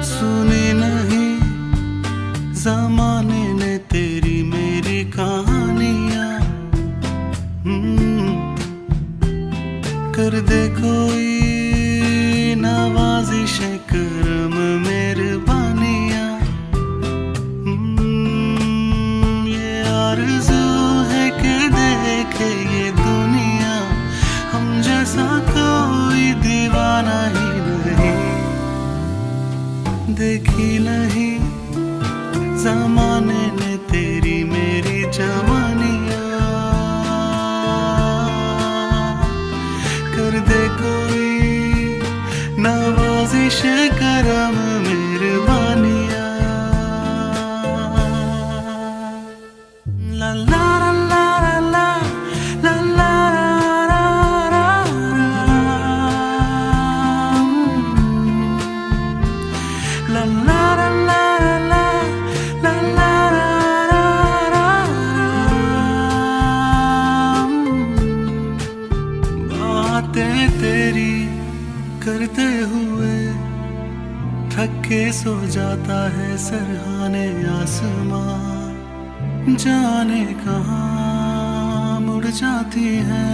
सुनी नहीं जमाने ने तेरी मेरी कहानियां। कर दे कोई नवाजिश करम मेहरबानियां। ये आरज़ू है कि देखे ये दुनिया हम जैसा कोई दीवाना ही नहीं। देखी नहीं ज़माने ने तेरी मेरी जवानियां। कर दे कोई नवाजिश करम मेहरबानियां। ला ला ला ला ला ला ला ला ला ला ला ला ला ला ला ला। बातें तेरी करते हुए थक के सो जाता है सरहाने आसमां। जाने कहाँ मुड़ जाती है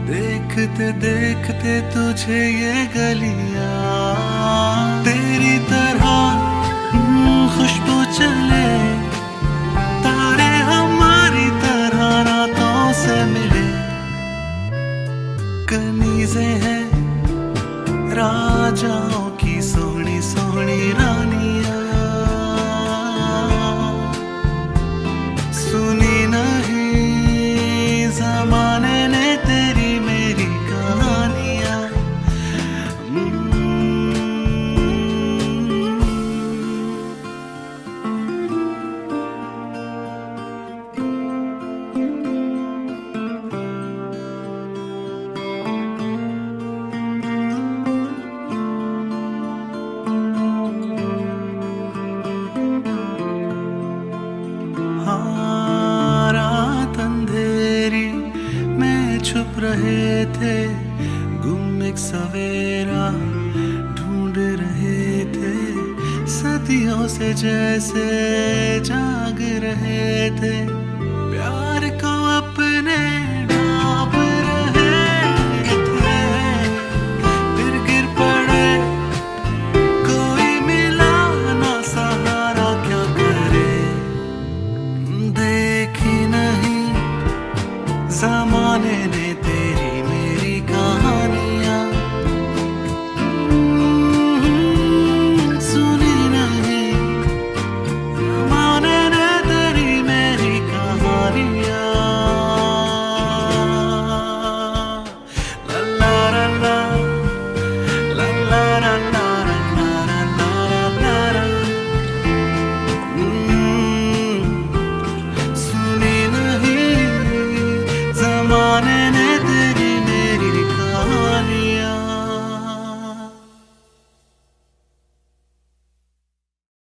देखते देखते तुझे ये गलियां। तेरी तरह खुशबू चले तारे हमारी तरह रातों से मिले। कनीज़े हैं राजाओं की सोहनी सोहनी रानियां। सुनी नहीं ज़माने ने तेरी मेरी कहानियां। रात अंधेरी में छुप रहे थे गुम एक सवेरा ढूंढ रहे थे। सदियों से जैसे जाग रहे थे प्यार को अपने ढांप रहे थे। फिर गिर पड़े कोई मिला ना सहारा क्या करे। देखी नहीं ज़माने ने